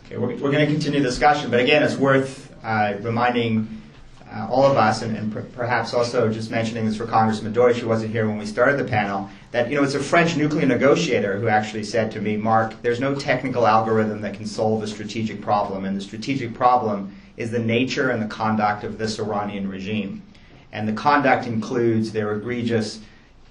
Okay, we're going to continue the discussion, but again, it's worth reminding all of us, and perhaps also just mentioning this for Congressman Deutsch, who wasn't here when we started the panel, that it's a French nuclear negotiator who actually said to me, Mark, there's no technical algorithm that can solve a strategic problem, and the strategic problem is the nature and the conduct of this Iranian regime. And the conduct includes their egregious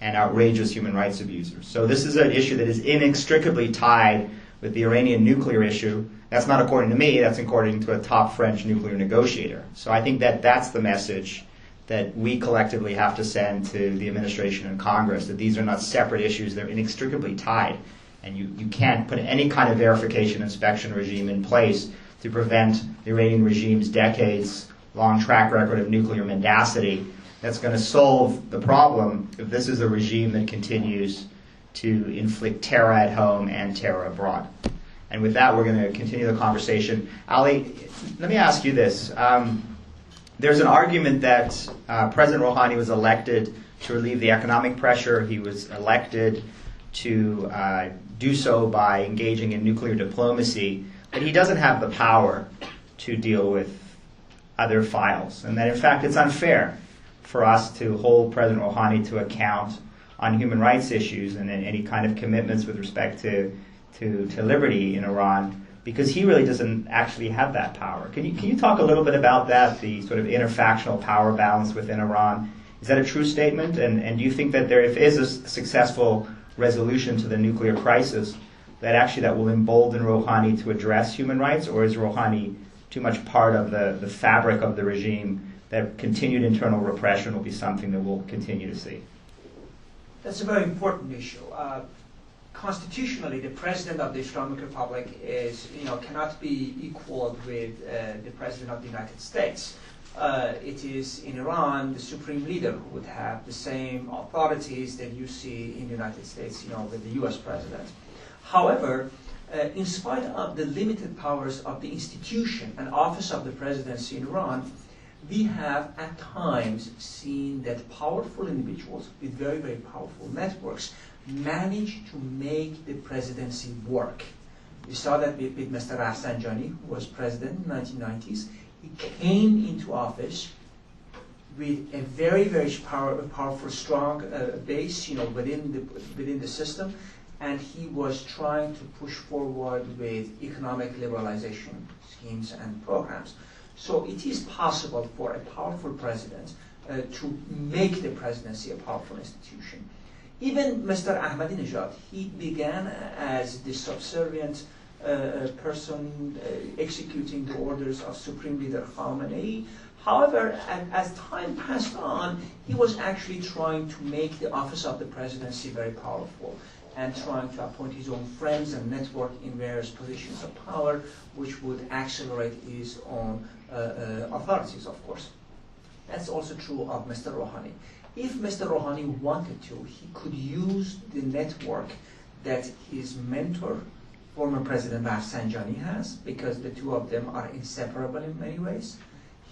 and outrageous human rights abusers. So this is an issue that is inextricably tied with the Iranian nuclear issue. That's not according to me, that's according to a top French nuclear negotiator. So I think that that's the message that we collectively have to send to the administration and Congress, that these are not separate issues, they're inextricably tied. And you can't put any kind of verification inspection regime in place to prevent the Iranian regime's decades-long track record of nuclear mendacity that's going to solve the problem if this is a regime that continues to inflict terror at home and terror abroad. And with that, we're going to continue the conversation. Ali, let me ask you this. There's an argument that President Rouhani was elected to relieve the economic pressure. He was elected to do so by engaging in nuclear diplomacy, but he doesn't have the power to deal with other files. And that, in fact, it's unfair for us to hold President Rouhani to account on human rights issues and any kind of commitments with respect to liberty in Iran, because he really doesn't actually have that power. Can you talk a little bit about that, the sort of interfactional power balance within Iran? Is that a true statement? And do you think that if there is a successful resolution to the nuclear crisis, that will embolden Rouhani to address human rights, or is Rouhani too much part of the fabric of the regime that continued internal repression will be something that we'll continue to see? That's a very important issue. Constitutionally, the president of the Islamic Republic cannot be equaled with the president of the United States. It is in Iran the supreme leader who would have the same authorities that you see in the United States, with the U.S. president. However, in spite of the limited powers of the institution and office of the presidency in Iran, we have at times seen that powerful individuals with very, very powerful networks manage to make the presidency work. We saw that with Mr. Rafsanjani, who was president in the 1990s. He came into office with a very, very powerful, strong base, within the system, and he was trying to push forward with economic liberalization schemes and programs. So it is possible for a powerful president to make the presidency a powerful institution. Even Mr. Ahmadinejad, he began as the subservient person executing the orders of Supreme Leader Khamenei. However, as time passed on, he was actually trying to make the office of the presidency very powerful and trying to appoint his own friends and network in various positions of power, which would accelerate his own authorities, of course. That's also true of Mr. Rouhani. If Mr. Rouhani wanted to, he could use the network that his mentor, former President Rafsanjani, has, because the two of them are inseparable in many ways.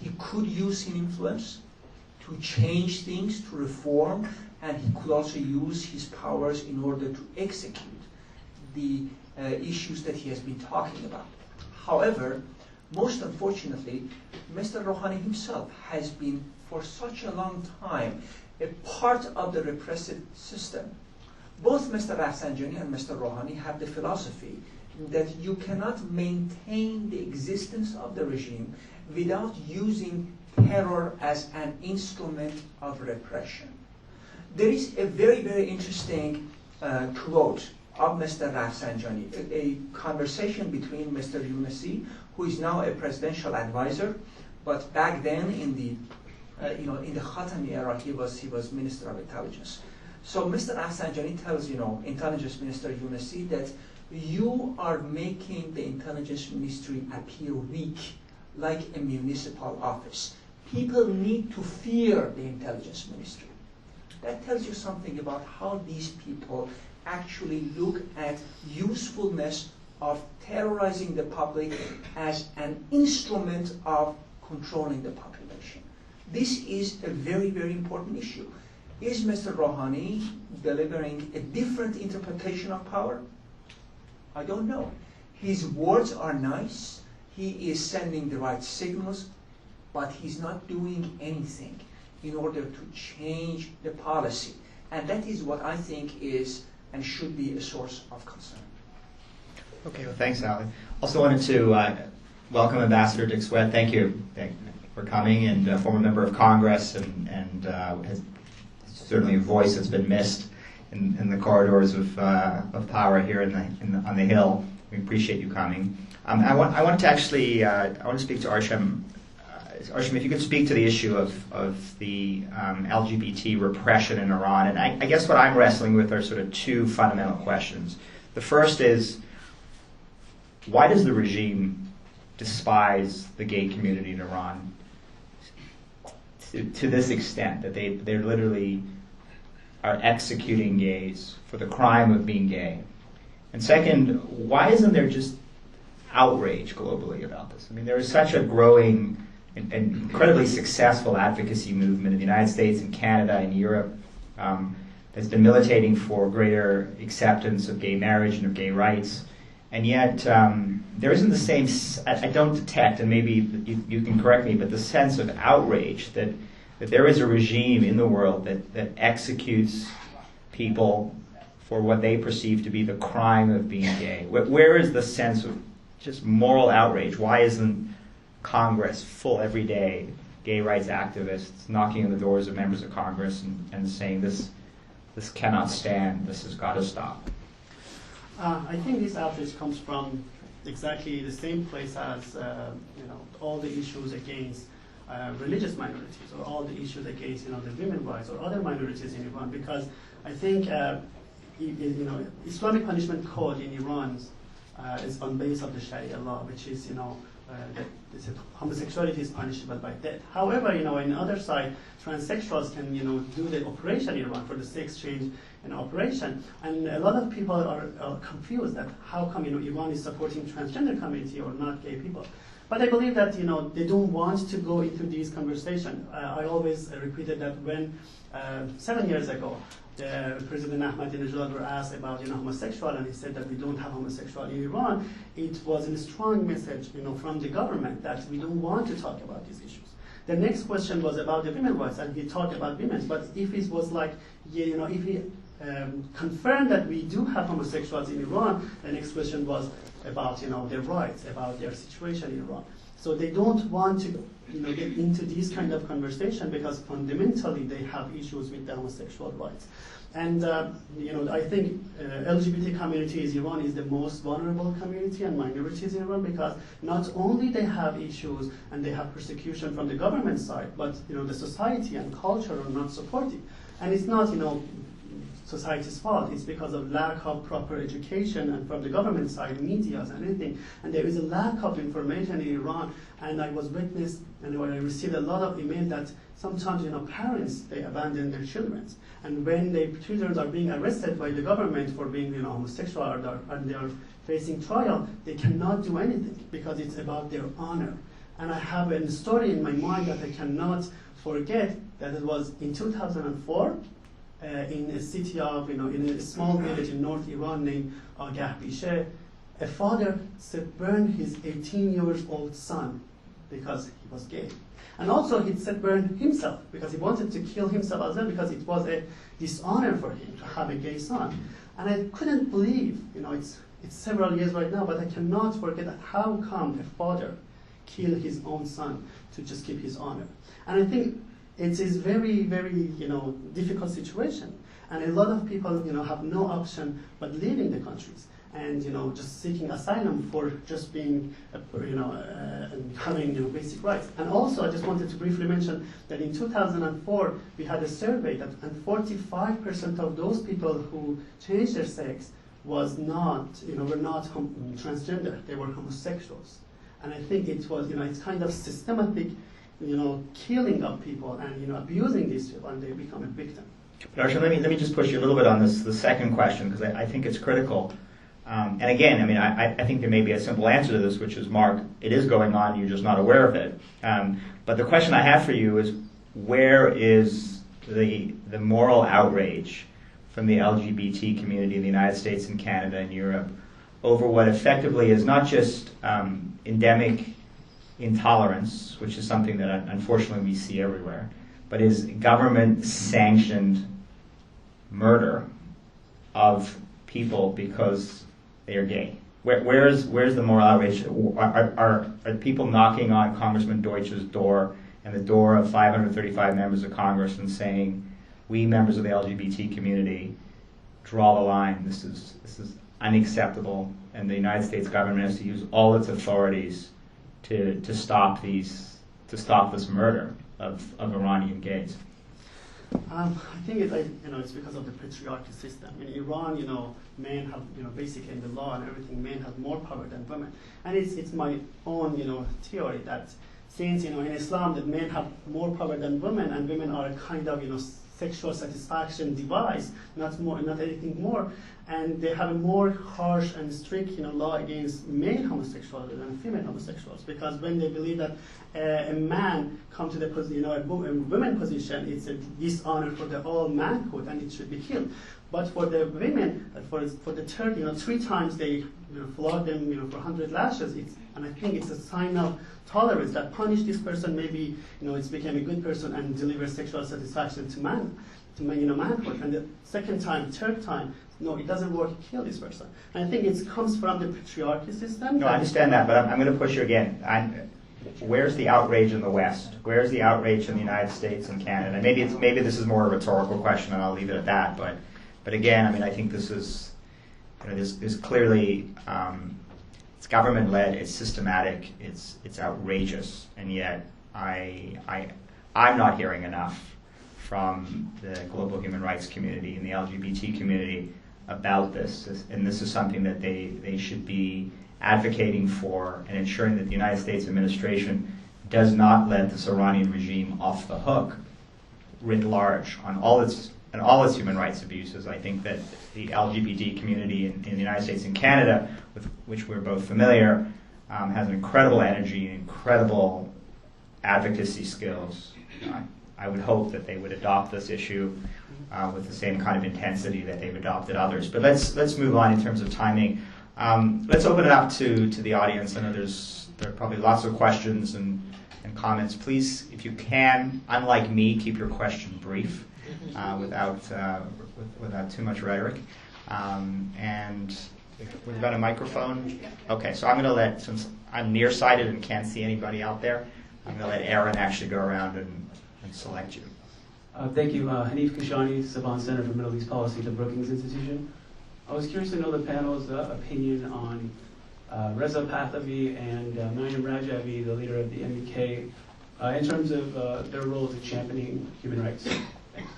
He could use his influence to change things, to reform, and he could also use his powers in order to execute the issues that he has been talking about. However, most unfortunately, Mr. Rouhani himself has been, for such a long time, a part of the repressive system. Both Mr. Rafsanjani and Mr. Rouhani have the philosophy that you cannot maintain the existence of the regime without using terror as an instrument of repression. There is a very, very interesting quote of Mr. Rafsanjani, a conversation between Mr. Younisi, who is now a presidential advisor, but back then in the Khatami era, he was Minister of Intelligence. So Mr. Rafsanjani tells Intelligence Minister Younisi that you are making the Intelligence Ministry appear weak, like a municipal office. People need to fear the Intelligence Ministry. That tells you something about how these people actually look at usefulness of terrorizing the public as an instrument of controlling the population. This is a very, very important issue. Is Mr. Rouhani delivering a different interpretation of power? I don't know. His words are nice, he is sending the right signals, but he's not doing anything in order to change the policy. And that is what I think is and should be a source of concern. Okay, well, thanks, Ali. Also wanted to welcome Ambassador Dick Swett. Thank you for coming, and a former member of Congress, and has certainly a voice that's been missed in the corridors of power here on the Hill. We appreciate you coming. I want to speak to Arsham. Arsham, if you could speak to the issue of the LGBT repression in Iran. And I guess what I'm wrestling with are sort of two fundamental questions. The first is, why does the regime despise the gay community in Iran to this extent, that they literally are executing gays for the crime of being gay? And second, why isn't there just outrage globally about this? I mean, there is such a growing and incredibly successful advocacy movement in the United States and Canada and Europe that's been militating for greater acceptance of gay marriage and of gay rights. And yet, there isn't the same, I don't detect, and maybe you can correct me, but the sense of outrage that there is a regime in the world that executes people for what they perceive to be the crime of being gay. Where is the sense of just moral outrage? Why isn't Congress full every day, gay rights activists knocking on the doors of members of Congress and saying this cannot stand, this has got to stop? I think this outrage comes from exactly the same place as all the issues against religious minorities, or all the issues against the women's rights or other minorities in Iran. Because I think Islamic punishment code in Iran is on base of the Sharia law, which is that homosexuality is punishable by death. However, on the other side, transsexuals can do the operation in Iran for the sex change operation, and a lot of people are confused that how come Iran is supporting transgender community or not gay people. But I believe that they don't want to go into these conversations. I always repeated that when 7 years ago President Ahmadinejad were asked about homosexual, and he said that we don't have homosexual in Iran, it was a strong message from the government that we don't want to talk about these issues. The next question was about the women's rights, and he talked about women. But if it was like, if he confirmed that we do have homosexuals in Iran, the next question was about their rights, about their situation in Iran. So they don't want to get into these kind of conversation because fundamentally they have issues with the homosexual rights. And I think LGBT community in Iran is the most vulnerable community and minorities in Iran, because not only they have issues and they have persecution from the government side, but the society and culture are not supportive. And it's not society's fault. It's because of lack of proper education, and from the government side, media and anything. And there is a lack of information in Iran. And I was witness, and I received a lot of email that sometimes parents, they abandon their children. And when their children are being arrested by the government for being homosexual, and they are facing trial, they cannot do anything because it's about their honor. And I have a story in my mind that I cannot forget, that it was in 2004, in a city of, in a small village in North Iran named Agahbishe, a father burned his 18-year-old son because he was gay. And also he burned himself because he wanted to kill himself as well, because it was a dishonor for him to have a gay son. And I couldn't believe, it's several years right now, but I cannot forget that how come a father killed his own son to just keep his honor. And I think it is very, very, difficult situation. And a lot of people, have no option but leaving the countries and, just seeking asylum for just being, and having, basic rights. And also, I just wanted to briefly mention that in 2004, we had a survey that, and 45% of those people who changed their sex was not, were not transgender, they were homosexuals. And I think it was, it's kind of systematic, killing of people and, abusing these people, and they become a victim. Arsham, let me just push you a little bit on this, the second question, because I think it's critical. And again, I think there may be a simple answer to this, which is, Mark, it is going on, you're just not aware of it. But the question I have for you is, where is the moral outrage from the LGBT community in the United States and Canada and Europe over what effectively is not just endemic intolerance, which is something that unfortunately we see everywhere, but is government-sanctioned murder of people because they are gay. Where's the moral outrage? Are people knocking on Congressman Deutsch's door and the door of 535 members of Congress and saying, we members of the LGBT community draw the line. This is unacceptable, and the United States government has to use all its authorities to stop this murder of Iranian gays. I think it's because of the patriarchy system. In Iran, men have basically in the law and everything, men have more power than women. And it's my own theory that since in Islam that men have more power than women, and women are a kind of sexual satisfaction device, not anything more, and they have a more harsh and strict law against male homosexuality than female homosexuals, because when they believe that a man come to the a women position, it's a dishonor for the all manhood and it should be killed. But for the women, for the third, 3 times they flog them for 100 lashes. And I think it's a sign of tolerance that punish this person. Maybe it's became a good person and deliver sexual satisfaction to manhood. And the second time, third time, no, it doesn't work. Kill this person. And I think it comes from the patriarchy system. No, I understand that, but I'm going to push you again. Where's the outrage in the West? Where's the outrage in the United States and Canada? Maybe this is more a rhetorical question, and I'll leave it at that. But again, I think this is there's clearly it's government-led, it's systematic, it's outrageous, and yet I'm not hearing enough from the global human rights community and the LGBT community about this, and this is something that they should be advocating for and ensuring that the United States administration does not let this Iranian regime off the hook writ large on all its human rights abuses. I think that the LGBT community in the United States and Canada, with which we're both familiar, has an incredible energy and incredible advocacy skills. I would hope that they would adopt this issue with the same kind of intensity that they've adopted others. But let's move on in terms of timing. Let's open it up to the audience. I know there are probably lots of questions and comments. Please, if you can, unlike me, keep your question brief without too much rhetoric. And we've got a microphone. Okay, so I'm going to since I'm nearsighted and can't see anybody out there, I'm going to let Aaron actually go around and select you. Thank you. Hanif Kashani, Saban Center for Middle East Policy at the Brookings Institution. I was curious to know the panel's opinion on Reza Pahlavi and Maryam Rajavi, the leader of the MEK, in terms of their roles in championing human rights. Thanks.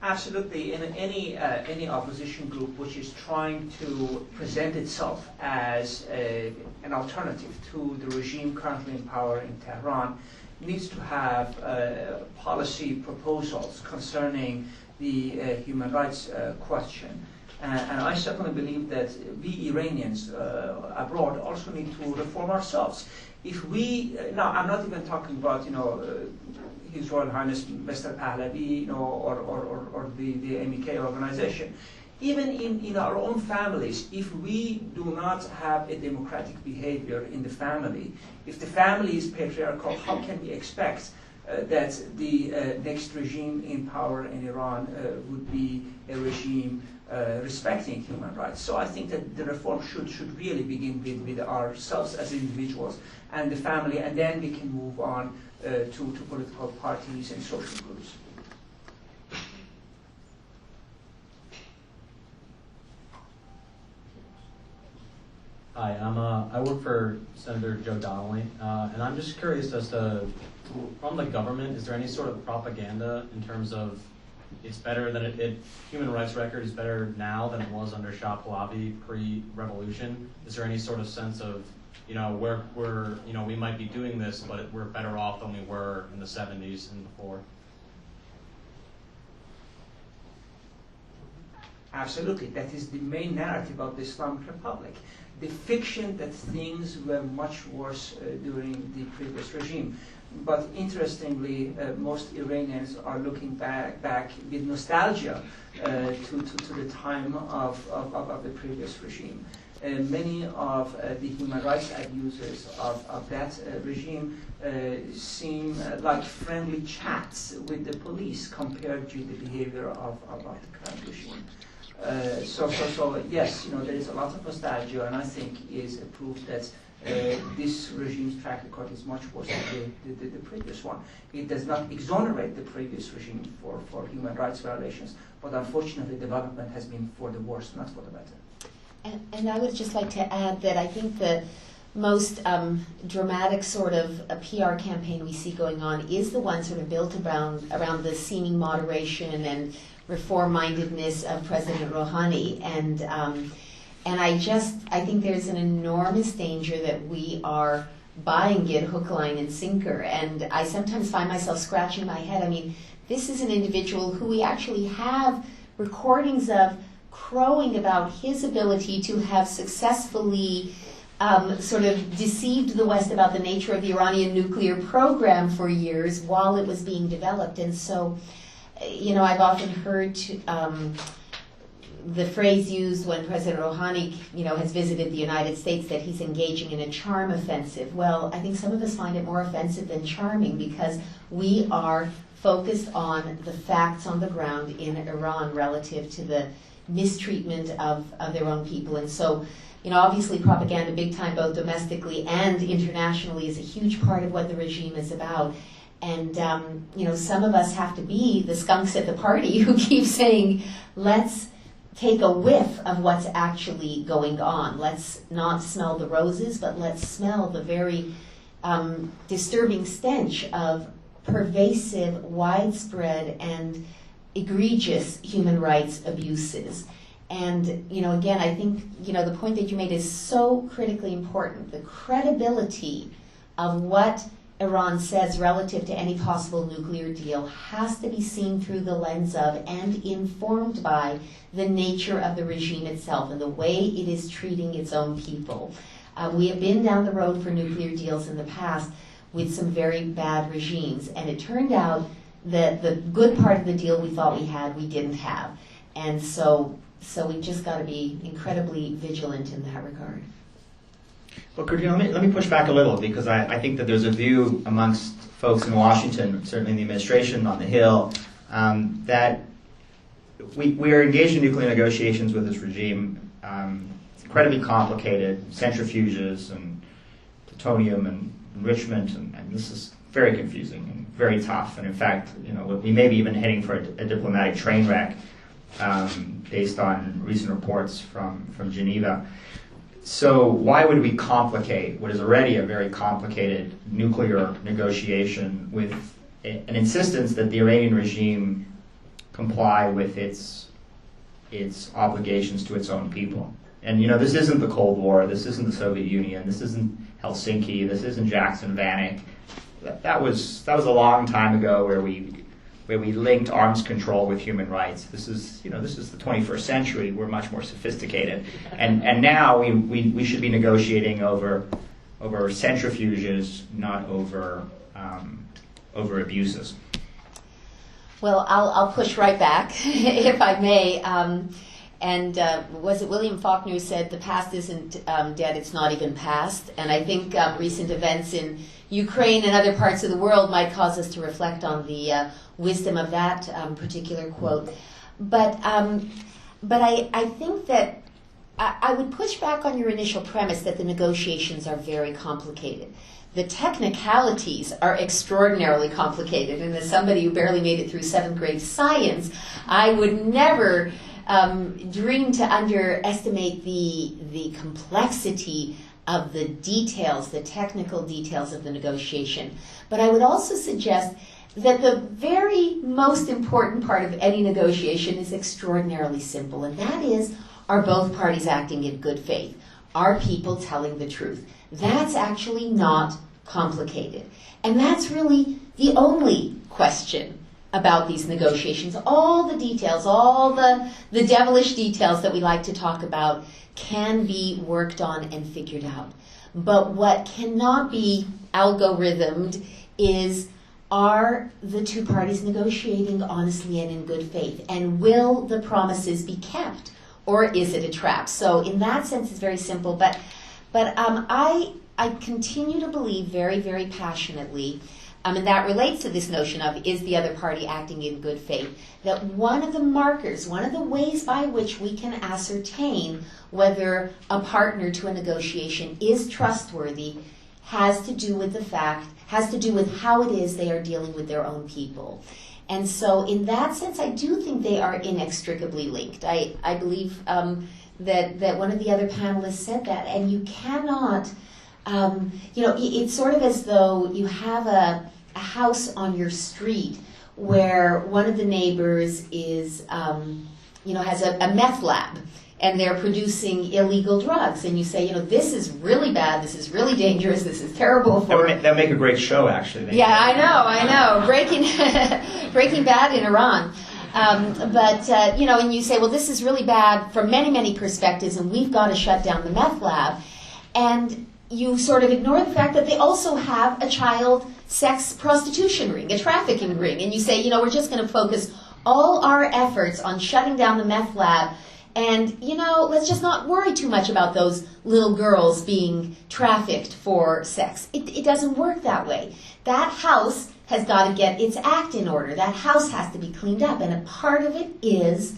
Absolutely. In any opposition group which is trying to present itself as an alternative to the regime currently in power in Tehran, needs to have policy proposals concerning the human rights question. And I certainly believe that we Iranians abroad also need to reform ourselves. If we, now I'm not even talking about, His Royal Highness Mr. Pahlavi, or the MEK organization. Even in our own families, if we do not have a democratic behavior in the family, if the family is patriarchal, how can we expect that the next regime in power in Iran would be a regime respecting human rights? So I think that the reform should really begin with ourselves as individuals and the family, and then we can move on to political parties and social groups. Hi, I work for Senator Joe Donnelly, and I'm just curious as to, from the government, is there any sort of propaganda in terms of it's better than human rights record is better now than it was under Shah Pahlavi pre-revolution? Is there any sort of sense of, we might be doing this, but we're better off than we were in the 70s and before? Absolutely. That is the main narrative of the Islamic Republic. The fiction that things were much worse during the previous regime. but interestingly, most Iranians are looking back with nostalgia to the time of the previous regime. Many of the human rights abusers of that regime seem like friendly chats with the police compared to the behavior of the current regime. So yes, there is a lot of nostalgia, and I think is a proof that this regime's track record is much worse than the previous one. It does not exonerate the previous regime for human rights violations, but unfortunately, development has been for the worse, not for the better. And I would just like to add that I think the most dramatic sort of a PR campaign we see going on is the one sort of built around the seeming moderation and reform-mindedness of President Rouhani. And I think there's an enormous danger that we are buying it hook, line, and sinker. And I sometimes find myself scratching my head. I mean, this is an individual who we actually have recordings of crowing about his ability to have successfully sort of deceived the West about the nature of the Iranian nuclear program for years while it was being developed. And so, I've often heard the phrase used when President Rouhani, has visited the United States that he's engaging in a charm offensive. Well, I think some of us find it more offensive than charming because we are focused on the facts on the ground in Iran relative to the mistreatment of their own people. And so, obviously propaganda big time both domestically and internationally is a huge part of what the regime is about. And, some of us have to be the skunks at the party who keep saying, let's take a whiff of what's actually going on. Let's not smell the roses, but let's smell the very disturbing stench of pervasive, widespread, and egregious human rights abuses. And, again, I think, the point that you made is so critically important. The credibility of what Iran says relative to any possible nuclear deal has to be seen through the lens of and informed by the nature of the regime itself and the way it is treating its own people. We have been down the road for nuclear deals in the past with some very bad regimes, and it turned out that the good part of the deal we thought we had, we didn't have. And so we've just got to be incredibly vigilant in that regard. Well, Kurt, let me push back a little because I think that there's a view amongst folks in Washington, certainly in the administration, on the Hill, that we are engaged in nuclear negotiations with this regime. It's incredibly complicated, centrifuges and plutonium and enrichment, and this is very confusing and very tough. And in fact, we may be even heading for a diplomatic train wreck based on recent reports from Geneva. So why would we complicate what is already a very complicated nuclear negotiation with an insistence that the Iranian regime comply with its obligations to its own people? And this isn't the Cold War, this isn't the Soviet Union, this isn't Helsinki, this isn't Jackson Vanik. That was a long time ago where we linked arms control with human rights. This is the 21st century. We're much more sophisticated, and now we should be negotiating over centrifuges, not over abuses. Well, I'll push right back, if I may. Was it William Faulkner who said the past isn't dead, it's not even past? And I think recent events in Ukraine and other parts of the world might cause us to reflect on the wisdom of that particular quote. But I think that I would push back on your initial premise that the negotiations are very complicated. The technicalities are extraordinarily complicated, and as somebody who barely made it through 7th grade science, I would never dream to underestimate the complexity of the details, the technical details of the negotiation. But I would also suggest that the very most important part of any negotiation is extraordinarily simple, and that is, are both parties acting in good faith? Are people telling the truth? That's actually not complicated. And that's really the only question about these negotiations. All the details, all the devilish details that we like to talk about can be worked on and figured out. But what cannot be algorithmed is, are the two parties negotiating honestly and in good faith? And will the promises be kept? Or is it a trap? So in that sense, it's very simple. But I continue to believe very, very passionately, and that relates to this notion of, is the other party acting in good faith, that one of the markers, one of the ways by which we can ascertain whether a partner to a negotiation is trustworthy has to do with how it is they are dealing with their own people. And so in that sense, I do think they are inextricably linked. I believe that one of the other panelists said that, and you cannot, it's sort of as though you have a house on your street where one of the neighbors is, has a meth lab, and they're producing illegal drugs, and you say, this is really bad, this is really dangerous, this is terrible for... That would make a great show, actually. Yeah, I know. Breaking Bad in Iran. And you say, well, this is really bad from many, many perspectives, and we've got to shut down the meth lab. And you sort of ignore the fact that they also have a child sex prostitution ring, a trafficking ring. And you say, we're just going to focus all our efforts on shutting down the meth lab. And, let's just not worry too much about those little girls being trafficked for sex. It doesn't work that way. That house has got to get its act in order. That house has to be cleaned up. And a part of it is,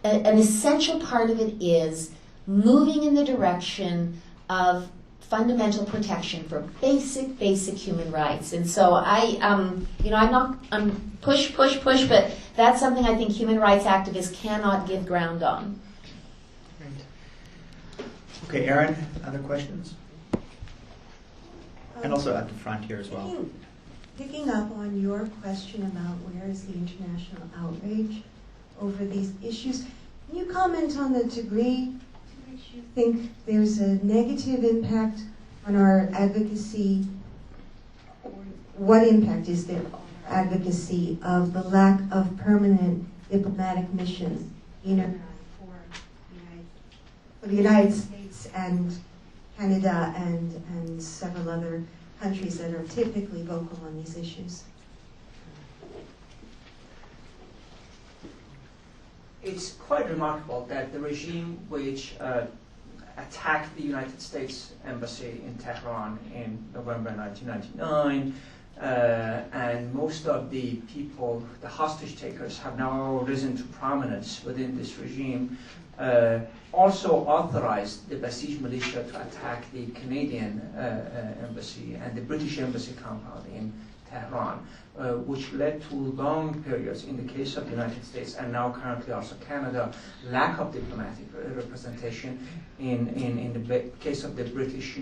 an essential part of it is moving in the direction of fundamental protection for basic human rights. And so I'm push, but that's something I think human rights activists cannot give ground on. Okay, Erin, other questions? And also at the front here as well. Picking up on your question about where is the international outrage over these issues, can you comment on the degree to which you think there's a negative impact on our advocacy? What impact is there on our advocacy of the lack of permanent diplomatic missions in Iran for the United States and Canada and several other countries that are typically vocal on these issues? It's quite remarkable that the regime which attacked the United States Embassy in Tehran in November 1999, and most of the people, the hostage takers, have now risen to prominence within this regime, also authorized the Basij militia to attack the Canadian embassy and the British embassy compound in Tehran, which led to long periods, in the case of the United States and now currently also Canada, lack of diplomatic representation. In the case of the British,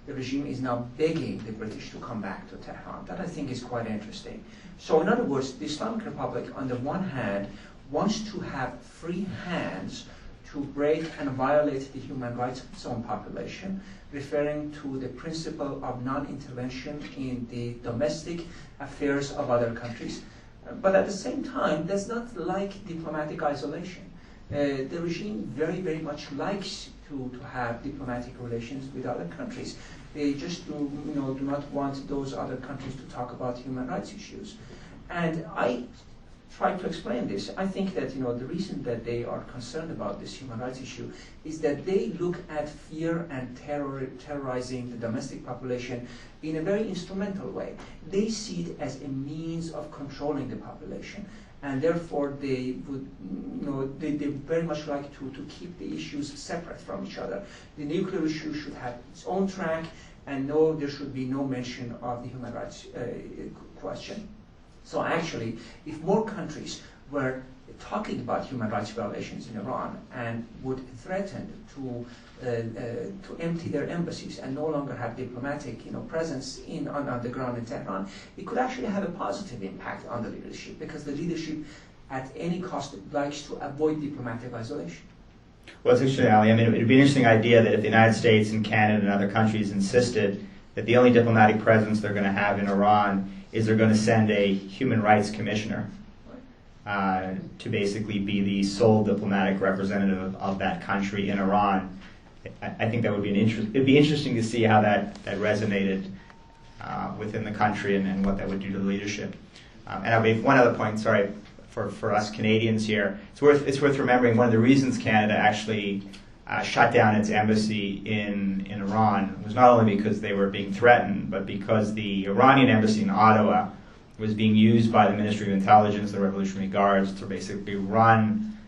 the regime is now begging the British to come back to Tehran. That I think is quite interesting. So in other words, the Islamic Republic, on the one hand, wants to have free hands to break and violate the human rights of its own population, referring to the principle of non-intervention in the domestic affairs of other countries. But at the same time, does not like diplomatic isolation. The regime very, very much likes to have diplomatic relations with other countries. They just do not want those other countries to talk about human rights issues. And I try to explain this. I think that the reason that they are concerned about this human rights issue is that they look at fear and terrorizing the domestic population in a very instrumental way. They see it as a means of controlling the population, and therefore they would, they very much like to keep the issues separate from each other. The nuclear issue should have its own track, and there should be no mention of the human rights question. So actually, if more countries were talking about human rights violations in Iran and would threaten to empty their embassies and no longer have diplomatic presence on the ground in Tehran, it could actually have a positive impact on the leadership, because the leadership at any cost likes to avoid diplomatic isolation. Well, it's interesting, Ali. I mean, it would be an interesting idea that if the United States and Canada and other countries insisted that the only diplomatic presence they're going to have in Iran is they're going to send a human rights commissioner to basically be the sole diplomatic representative of that country in Iran. I think that would be it'd be interesting to see how that resonated within the country and what that would do to the leadership. And I'll make one other point, sorry, for us Canadians here. It's worth remembering one of the reasons Canada actually shut down its embassy in Iran was not only because they were being threatened, but because the Iranian embassy in Ottawa was being used by the Ministry of Intelligence, the Revolutionary Guards, to basically run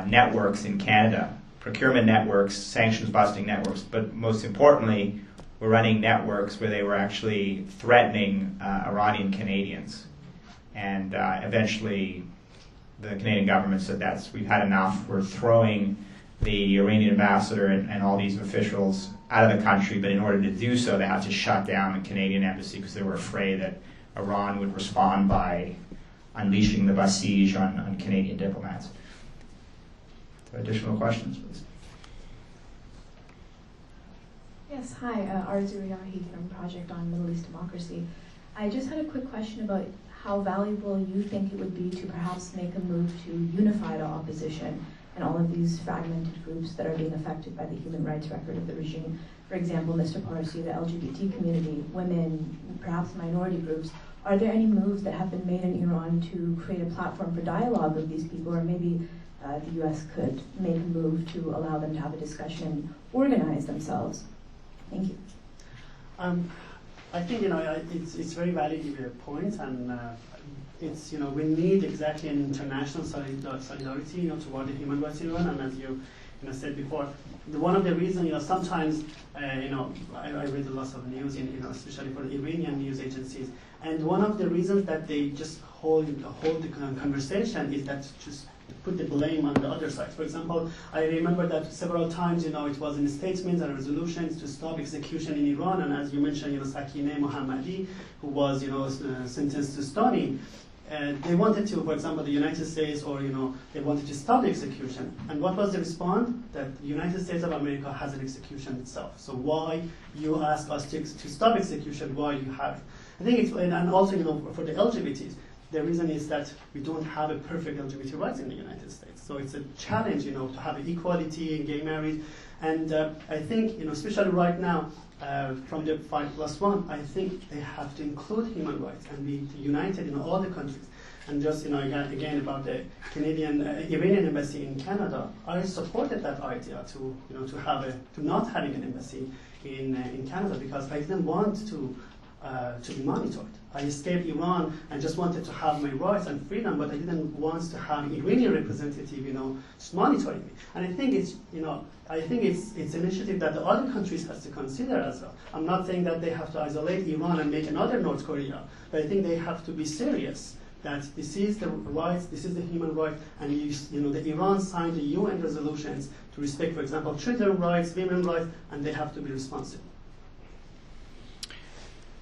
networks in Canada, procurement networks, sanctions-busting networks, but most importantly, were running networks where they were actually threatening Iranian Canadians. And eventually, the Canadian government said, we've had enough, we're throwing the Iranian ambassador and all these officials out of the country, but in order to do so, they had to shut down the Canadian embassy because they were afraid that Iran would respond by unleashing the besiege on Canadian diplomats. So additional questions, please? Yes, hi, Arzu Riyahi from Project on Middle East Democracy. I just had a quick question about how valuable you think it would be to perhaps make a move to unify the opposition and all of these fragmented groups that are being affected by the human rights record of the regime. For example, Mr. Parsi, the LGBT community, women, perhaps minority groups. Are there any moves that have been made in Iran to create a platform for dialogue with these people, or maybe the U.S. could make a move to allow them to have a discussion and organize themselves? Thank you. I think it's very valid your point, and it's we need exactly an international solidarity toward the human rights in Iran, and as you said before, one of the reasons sometimes I read a lot of news especially for the Iranian news agencies, and one of the reasons that they just hold the conversation is that just put the blame on the other side. For example, I remember that several times, it was in statements and resolutions to stop execution in Iran, and as you mentioned, Sakineh Mohammadi, who was, sentenced to stoning, they wanted to, for example, the United States, or, they wanted to stop the execution. And what was the response? That the United States of America has an execution itself. So why you ask us to stop execution while you have it? I think it's, and also, for the LGBTs, the reason is that we don't have a perfect LGBT rights in the United States. So it's a challenge, to have equality in gay marriage. And I think, especially right now, from the 5+1, I think they have to include human rights and be united in all the countries. And just, again about the Canadian, Iranian embassy in Canada, I supported that idea to not having an embassy in Canada, because I didn't want to be monitored. I escaped Iran and just wanted to have my rights and freedom, but I didn't want to have an Iranian representative, just monitoring me. And I think it's an initiative that the other countries has to consider as well. I'm not saying that they have to isolate Iran and make another North Korea, but I think they have to be serious that this is the rights, this is the human right, and the Iran signed the UN resolutions to respect, for example, children's rights, women's rights, and they have to be responsible.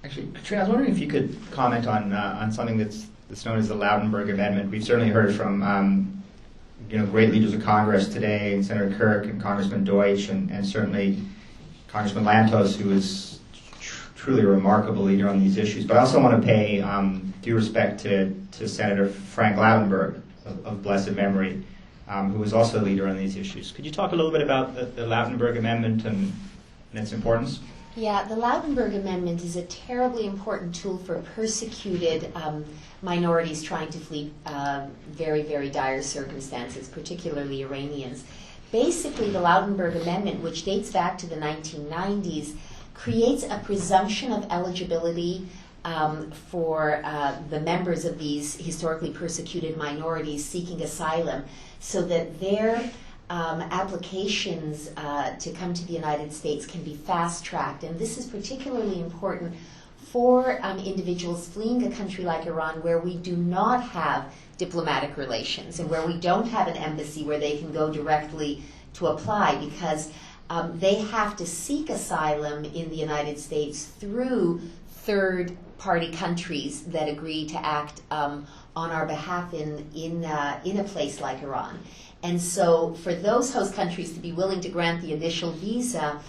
Actually, Katrina, I was wondering if you could comment on something that's known as the Lautenberg Amendment. We've certainly heard from great leaders of Congress today, and Senator Kirk and Congressman Deutsch, and certainly Congressman Lantos, who is truly a remarkable leader on these issues. But I also want to pay due respect to Senator Frank Lautenberg of blessed memory, who was also a leader on these issues. Could you talk a little bit about the Lautenberg Amendment and its importance? Yeah, the Lautenberg Amendment is a terribly important tool for persecuted minorities trying to flee very, very dire circumstances, particularly Iranians. Basically, the Lautenberg Amendment, which dates back to the 1990s, creates a presumption of eligibility for the members of these historically persecuted minorities seeking asylum, so that their applications to come to the United States can be fast-tracked. And this is particularly important for individuals fleeing a country like Iran, where we do not have diplomatic relations and where we don't have an embassy where they can go directly to apply, because they have to seek asylum in the United States through third-party countries that agree to act on our behalf in a place like Iran. And so for those host countries to be willing to grant the initial visa,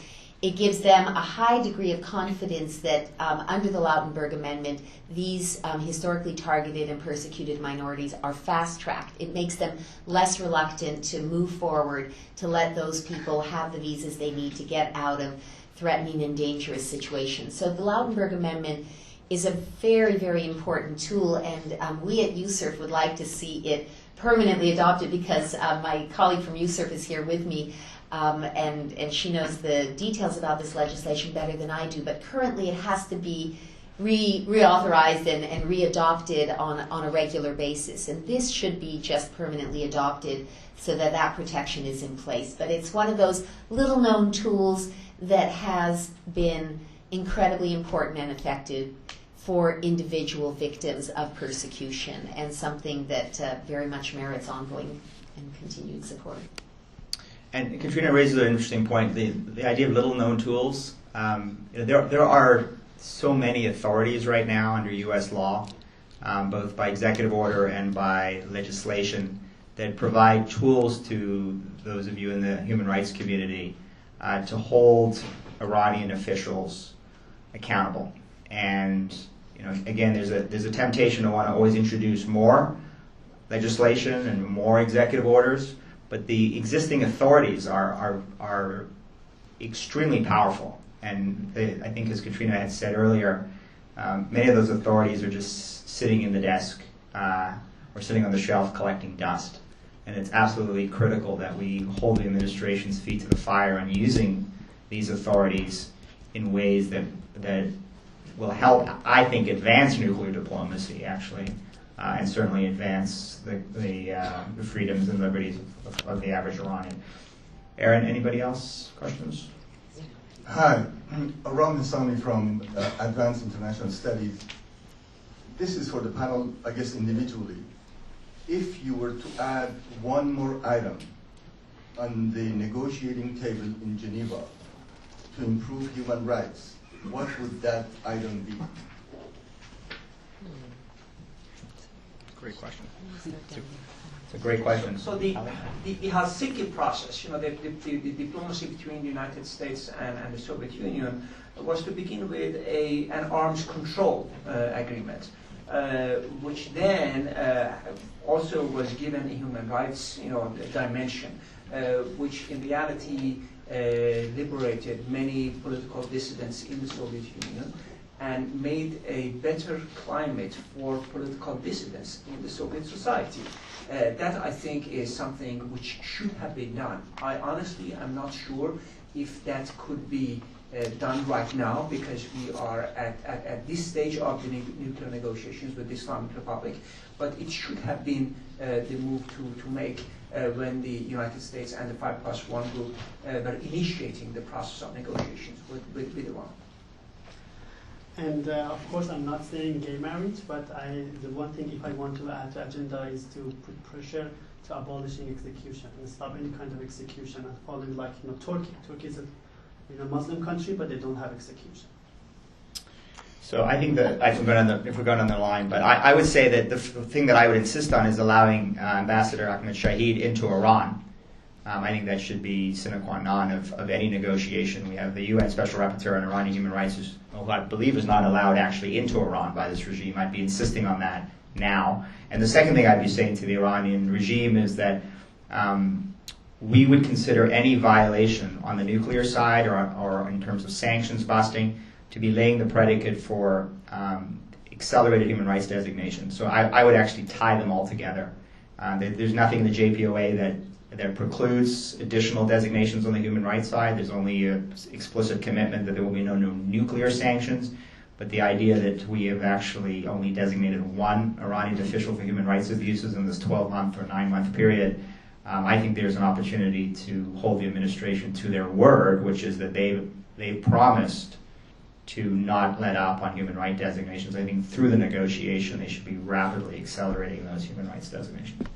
it gives them a high degree of confidence that under the Lautenberg Amendment, these historically targeted and persecuted minorities are fast-tracked. It makes them less reluctant to move forward, to let those people have the visas they need to get out of threatening and dangerous situations. So the Lautenberg Amendment is a very, very important tool, and we at USCIRF would like to see it permanently adopted, because my colleague from USCIRF is here with me, and she knows the details about this legislation better than I do. But currently it has to be reauthorized and readopted on a regular basis. And this should be just permanently adopted so that that protection is in place. But it's one of those little-known tools that has been incredibly important and effective for individual victims of persecution, and something that very much merits ongoing and continued support. And Katrina raises an interesting point, the idea of little-known tools. There are so many authorities right now under U.S. law, both by executive order and by legislation, that provide tools to those of you in the human rights community to hold Iranian officials accountable. And again, there's a temptation to want to always introduce more legislation and more executive orders, but the existing authorities are extremely powerful. And I think, as Katrina had said earlier, many of those authorities are just sitting in the desk or sitting on the shelf collecting dust. And it's absolutely critical that we hold the administration's feet to the fire on using these authorities in ways that will help, I think, advance nuclear diplomacy, actually, and certainly advance the freedoms and liberties of the average Iranian. Aaron, anybody else? Questions? Hi, Aram Hassani from Advanced International Studies. This is for the panel, I guess, individually. If you were to add one more item on the negotiating table in Geneva to improve human rights, what would that item be? Great question. It's a great question. So the Helsinki process, the diplomacy between the United States and the Soviet Union was to begin with an arms control agreement, which then also was given a human rights dimension, which in reality liberated many political dissidents in the Soviet Union and made a better climate for political dissidents in the Soviet society. That, I think, is something which should have been done. I honestly am not sure if that could be done right now, because we are at this stage of the nuclear negotiations with the Islamic Republic, but it should have been the move to make when the United States and the 5+1 group were initiating the process of negotiations with Iran. And of course, I'm not saying gay marriage, but the one thing if I want to add to agenda is to put pressure to abolishing execution and stop any kind of execution, and following like Turkey. Turkey is a Muslim country, but they don't have execution. So I think that if we're going on the line, but I would say that the thing that I would insist on is allowing Ambassador Ahmed Shahid into Iran. I think that should be sine qua non of any negotiation. We have the UN Special Rapporteur on Iranian human rights, who I believe is not allowed actually into Iran by this regime. I'd be insisting on that now. And the second thing I'd be saying to the Iranian regime is that we would consider any violation on the nuclear side or in terms of sanctions busting to be laying the predicate for accelerated human rights designation. So I would actually tie them all together. There's nothing in the JPOA that precludes additional designations on the human rights side. There's only an explicit commitment that there will be no nuclear sanctions. But the idea that we have actually only designated one Iranian official for human rights abuses in this 12-month or 9-month period, I think there's an opportunity to hold the administration to their word, which is that they promised to not let up on human rights designations. I think through the negotiation, they should be rapidly accelerating those human rights designations.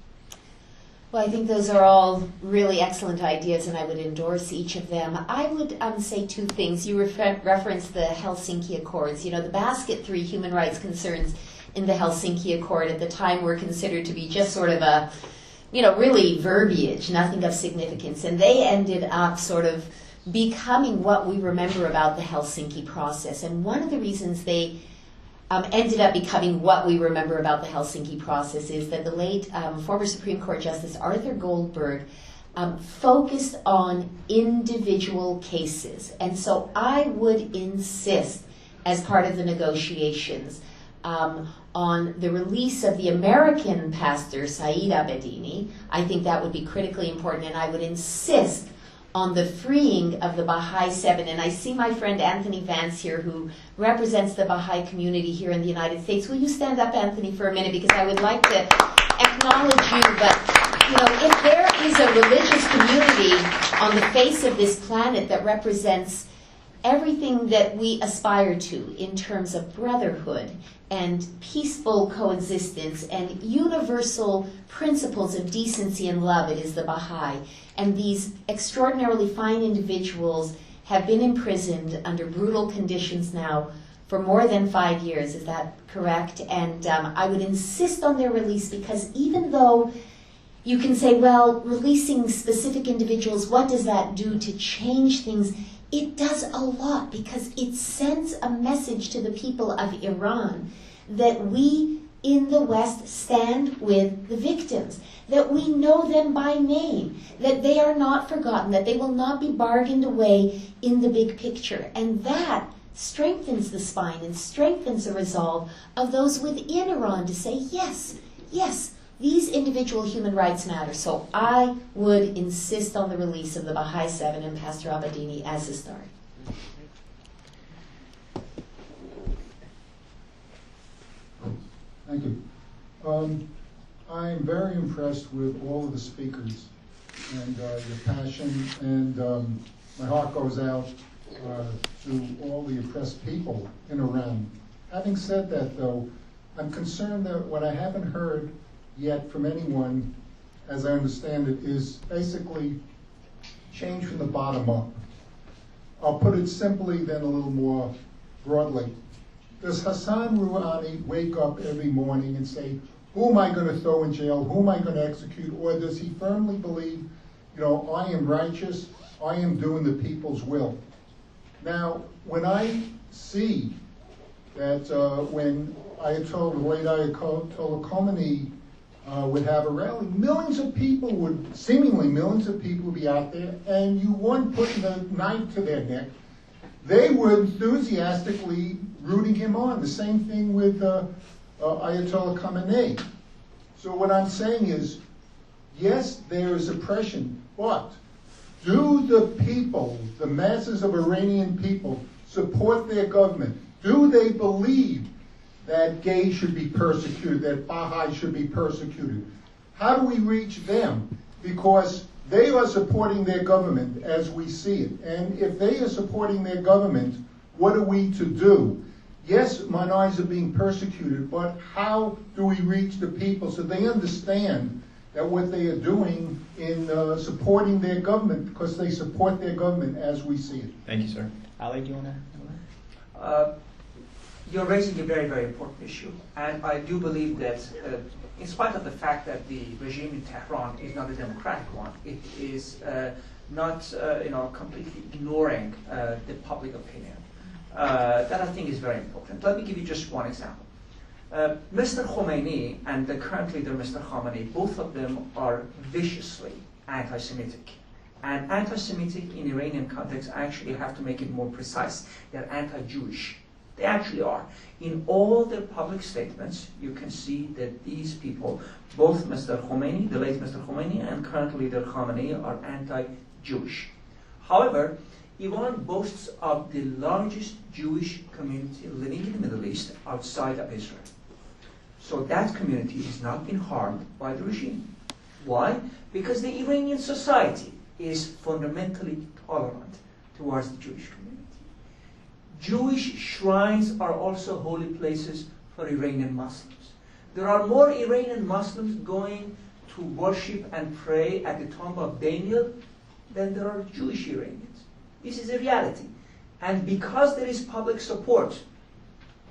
Well, I think those are all really excellent ideas, and I would endorse each of them. I would say two things. You referenced the Helsinki Accords. The basket 3 human rights concerns in the Helsinki Accord at the time were considered to be just sort of a, really verbiage, nothing of significance. And they ended up sort of becoming what we remember about the Helsinki process. And one of the reasons they ended up becoming what we remember about the Helsinki process is that the late former Supreme Court Justice Arthur Goldberg focused on individual cases. And so I would insist, as part of the negotiations, on the release of the American pastor, Saeed Abedini. I think that would be critically important, and I would insist on the freeing of the Baha'i Seven. And I see my friend Anthony Vance here, who represents the Baha'i community here in the United States. Will you stand up, Anthony, for a minute? Because I would like to acknowledge you, but if there is a religious community on the face of this planet that represents everything that we aspire to in terms of brotherhood and peaceful coexistence and universal principles of decency and love, it is the Baha'i. And these extraordinarily fine individuals have been imprisoned under brutal conditions now for more than 5 years. Is that correct? And I would insist on their release, because even though you can say, well, releasing specific individuals, what does that do to change things? It does a lot, because it sends a message to the people of Iran that we in the West stand with the victims, that we know them by name, that they are not forgotten, that they will not be bargained away in the big picture. And that strengthens the spine and strengthens the resolve of those within Iran to say, yes, yes, these individual human rights matter. So I would insist on the release of the Baha'i Seven and Pastor Abedini as a start. Thank you. I'm very impressed with all of the speakers and your passion, and my heart goes out to all the oppressed people in Iran. Having said that, though, I'm concerned that what I haven't heard yet from anyone, as I understand it, is basically change from the bottom up. I'll put it simply, then a little more broadly. Does Hassan Rouhani wake up every morning and say, who am I going to throw in jail, who am I going to execute, or does he firmly believe, I am righteous, I am doing the people's will? Now, when I see that when the late Ayatollah Khomeini would have a rally, seemingly millions of people would be out there, and you weren't putting the knife to their neck, they were enthusiastically rooting him on. The same thing with Ayatollah Khamenei. So what I'm saying is, yes, there is oppression, but do the people, the masses of Iranian people, support their government? Do they believe that gays should be persecuted, that Baha'i should be persecuted? How do we reach them? Because they are supporting their government as we see it. And if they are supporting their government, what are we to do? Yes, minorities are being persecuted, but how do we reach the people so they understand that what they are doing in supporting their government, because they support their government as we see it? Thank you, sir. Ali, do you want to? You're raising a very, very important issue, and I do believe that in spite of the fact that the regime in Tehran is not a democratic one, it is not completely ignoring the public opinion. That I think is very important. Let me give you just one example. Mr. Khomeini and the current leader, Mr. Khamenei, both of them are viciously anti-Semitic. And anti-Semitic in Iranian context, I actually have to make it more precise. They're anti-Jewish. They actually are. In all their public statements, you can see that these people, both Mr. Khomeini, the late Mr. Khomeini, and current leader Khamenei, are anti-Jewish. However, Iran boasts of the largest Jewish community living in the Middle East outside of Israel. So that community has not been harmed by the regime. Why? Because the Iranian society is fundamentally tolerant towards the Jewish community. Jewish shrines are also holy places for Iranian Muslims. There are more Iranian Muslims going to worship and pray at the tomb of Daniel than there are Jewish Iranians. This is a reality. And because there is public support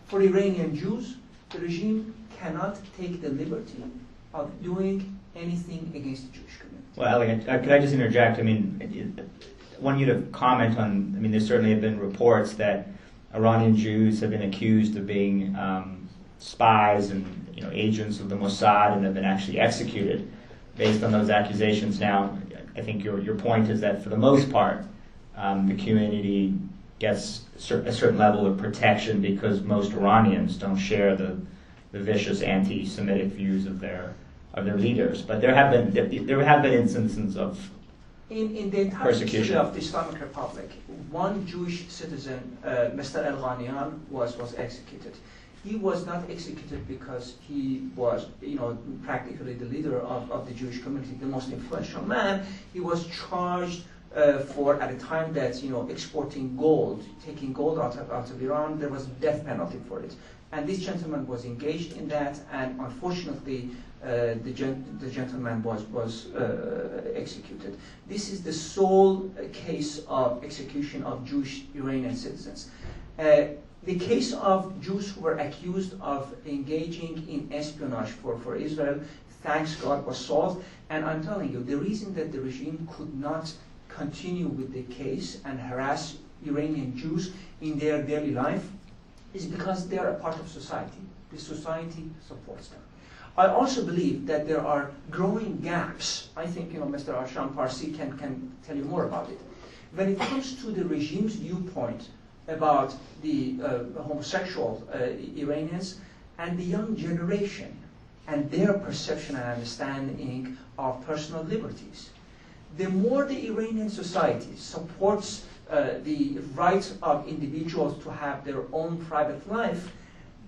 for Iranian Jews, the regime cannot take the liberty of doing anything against the Jewish community. Well, Ali, could I just interject? I mean, want you to comment on, I mean, there certainly have been reports that Iranian Jews have been accused of being spies and agents of the Mossad and have been actually executed based on those accusations. Now, I think your point is that for the most part, the community gets a certain level of protection because most Iranians don't share the vicious anti-Semitic views of their leaders. But there have been instances of in the entire persecution history of the Islamic Republic, one Jewish citizen, Mr. El-Ghanian, was executed. He was not executed because he was, practically the leader of the Jewish community, the most influential man. He was charged for, at a time that, exporting gold, taking gold out of Iran. There was a death penalty for it. And this gentleman was engaged in that, and unfortunately, the gentleman was executed. This is the sole case of execution of Jewish Iranian citizens. The case of Jews who were accused of engaging in espionage for Israel, thanks God, was solved. And I'm telling you, the reason that the regime could not continue with the case and harass Iranian Jews in their daily life is because they are a part of society. The society supports them. I also believe that there are growing gaps. I think Mr. Arsham Parsi can tell you more about it. When it comes to the regime's viewpoint about the homosexual Iranians and the young generation and their perception and understanding of personal liberties. The more the Iranian society supports the right of individuals to have their own private life,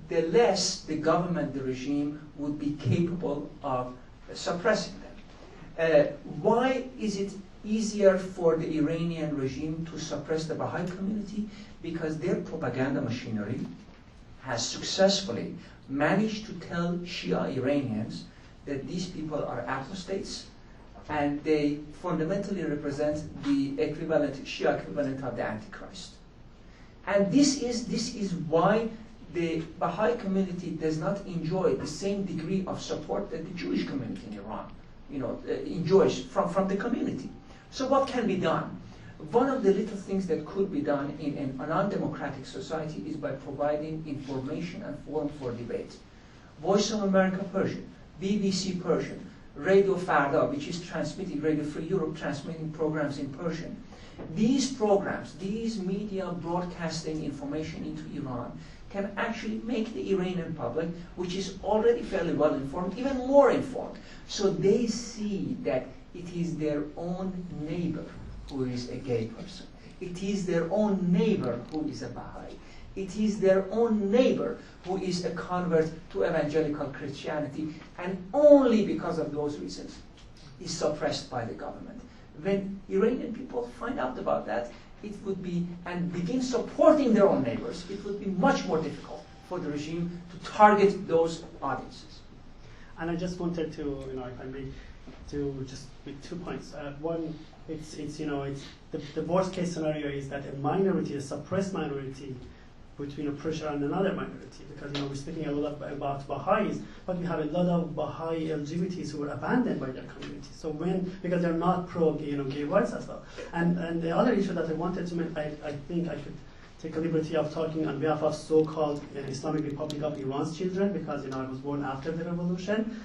the less the government, the regime, would be capable of suppressing them. Why is it easier for the Iranian regime to suppress the Baha'i community? Because their propaganda machinery has successfully managed to tell Shia Iranians that these people are apostates and they fundamentally represent the Shia equivalent of the Antichrist. And this is why the Baha'i community does not enjoy the same degree of support that the Jewish community in Iran enjoys from the community. So what can be done? One of the little things that could be done in a non-democratic society is by providing information and forum for debate. Voice of America Persian, BBC Persian, Radio Farda, which is transmitting, Radio Free Europe, transmitting programs in Persian. These programs, these media broadcasting information into Iran can actually make the Iranian public, which is already fairly well informed, even more informed. So they see that it is their own neighbor who is a gay person. It is their own neighbor who is a Baha'i. It is their own neighbor who is a convert to evangelical Christianity, and only because of those reasons is suppressed by the government. When Iranian people find out about that, it would be, and begin supporting their own neighbors, it would be much more difficult for the regime to target those audiences. And I just wanted to, if I may, to just make 2 points. One, it's the worst case scenario is that a minority, a suppressed minority, between a Persian and another minority, because we're speaking a lot about Baha'is, but we have a lot of Baha'i LGBTs who were abandoned by their community. So because they're not pro gay rights as well. And the other issue that I wanted to make, I think I could take a liberty of talking on behalf of so-called Islamic Republic of Iran's children, because I was born after the revolution.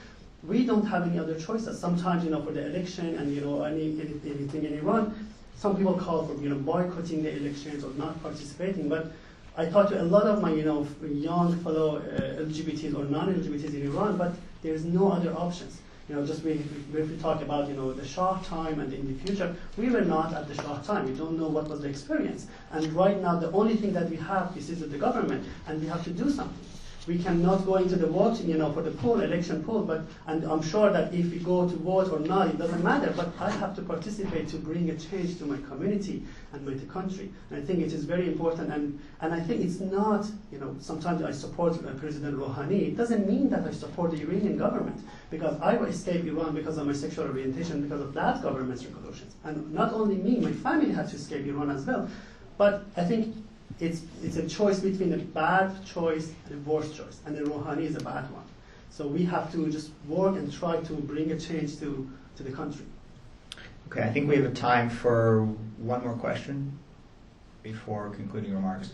We don't have any other choices. Sometimes for the election and anything in Iran, some people call for boycotting the elections or not participating, but I talked to a lot of my, young fellow LGBTs or non-LGBTs in Iran, but there's no other options. Just if we talk about, the Shah time and in the future, we were not at the Shah time. We don't know what was the experience. And right now, the only thing that we have is the government, and we have to do something. We cannot go into the voting, for the election poll, and I'm sure that if we go to vote or not, it doesn't matter, but I have to participate to bring a change to my community and my country. And I think it is very important, and I think it's not, sometimes I support President Rouhani. It doesn't mean that I support the Iranian government, because I escaped Iran because of my sexual orientation, because of that government's resolutions. And not only me, my family had to escape Iran as well. But I think it's a choice between a bad choice and a worse choice, and the Rouhani is a bad one. So we have to just work and try to bring a change to the country. Okay, I think we have time for one more question before concluding remarks.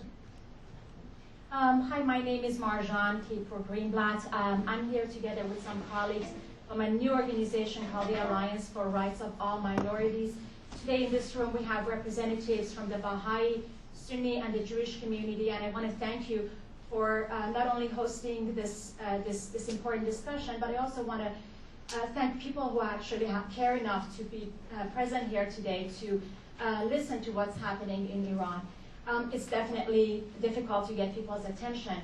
Hi, my name is Marjan Keep for Greenblatt. I'm here together with some colleagues from a new organization called the Alliance for Rights of All Minorities. Today in this room we have representatives from the Baha'i, Sunni, and the Jewish community, and I want to thank you for not only hosting this important discussion, but I also want to thank people who actually care enough to be present here today to listen to what's happening in Iran. It's definitely difficult to get people's attention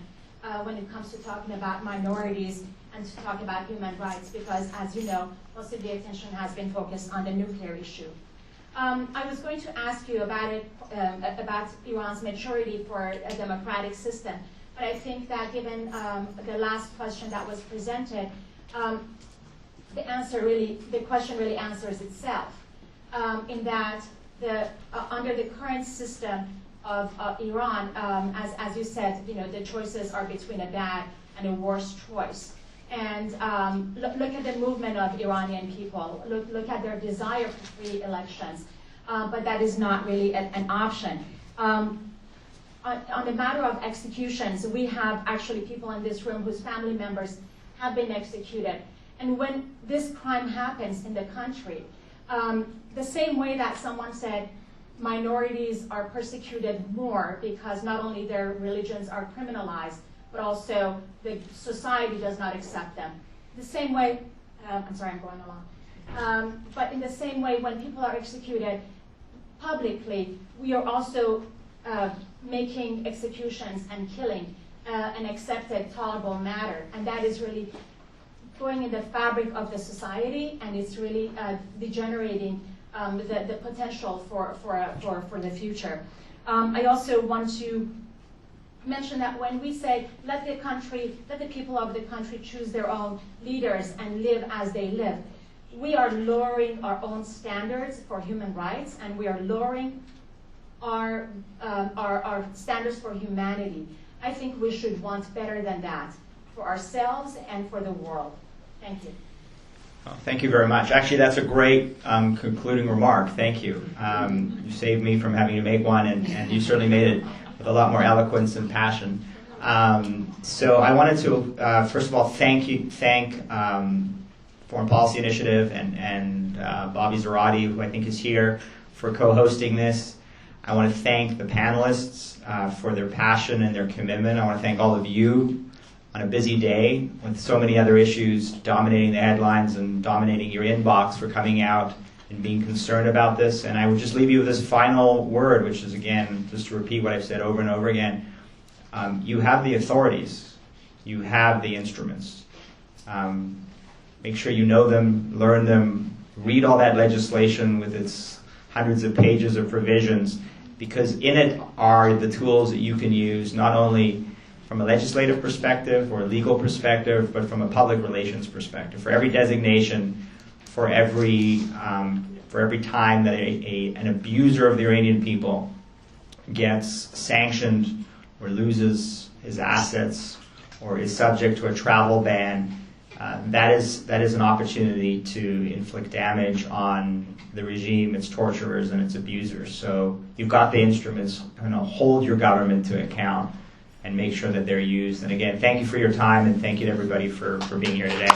when it comes to talking about minorities and to talk about human rights, because, as you know, most of the attention has been focused on the nuclear issue. I was going to ask you about Iran's maturity for a democratic system, but I think that given the last question that was presented, the question really answers itself, in that under the current system of Iran, as you said, the choices are between a bad and a worse choice. And look at the movement of Iranian people. Look at their desire for free elections. But that is not really an option. On the matter of executions, we have actually people in this room whose family members have been executed. And when this crime happens in the country, the same way that someone said minorities are persecuted more because not only their religions are criminalized, but also the society does not accept them. The same way, I'm sorry, I'm going along. But in the same way, when people are executed publicly, we are also making executions and killing an accepted, tolerable matter. And that is really going in the fabric of the society, and it's really degenerating the potential for the future. I also want to mention that when we say let the people of the country choose their own leaders and live as they live, we are lowering our own standards for human rights, and we are lowering our standards for humanity. I think we should want better than that for ourselves and for the world. Thank you. Well, thank you very much. Actually, that's a great concluding remark. Thank you. You saved me from having to make one, and you certainly made it with a lot more eloquence and passion. So I wanted to, first of all, thank Foreign Policy Initiative and Bobby Zarate, who I think is here, for co-hosting this. I want to thank the panelists for their passion and their commitment. I want to thank all of you on a busy day with so many other issues dominating the headlines and dominating your inbox for coming out and being concerned about this. And I would just leave you with this final word, which is, again, just to repeat what I've said over and over again. You have the authorities. You have the instruments. Make sure you know them, learn them, read all that legislation with its hundreds of pages of provisions, because in it are the tools that you can use not only from a legislative perspective or a legal perspective, but from a public relations perspective. For every designation, for every time that an abuser of the Iranian people gets sanctioned or loses his assets or is subject to a travel ban, that is an opportunity to inflict damage on the regime, its torturers, and its abusers. So you've got the instruments. Hold your government to account and make sure that they're used. And again, thank you for your time, and thank you to everybody for being here today.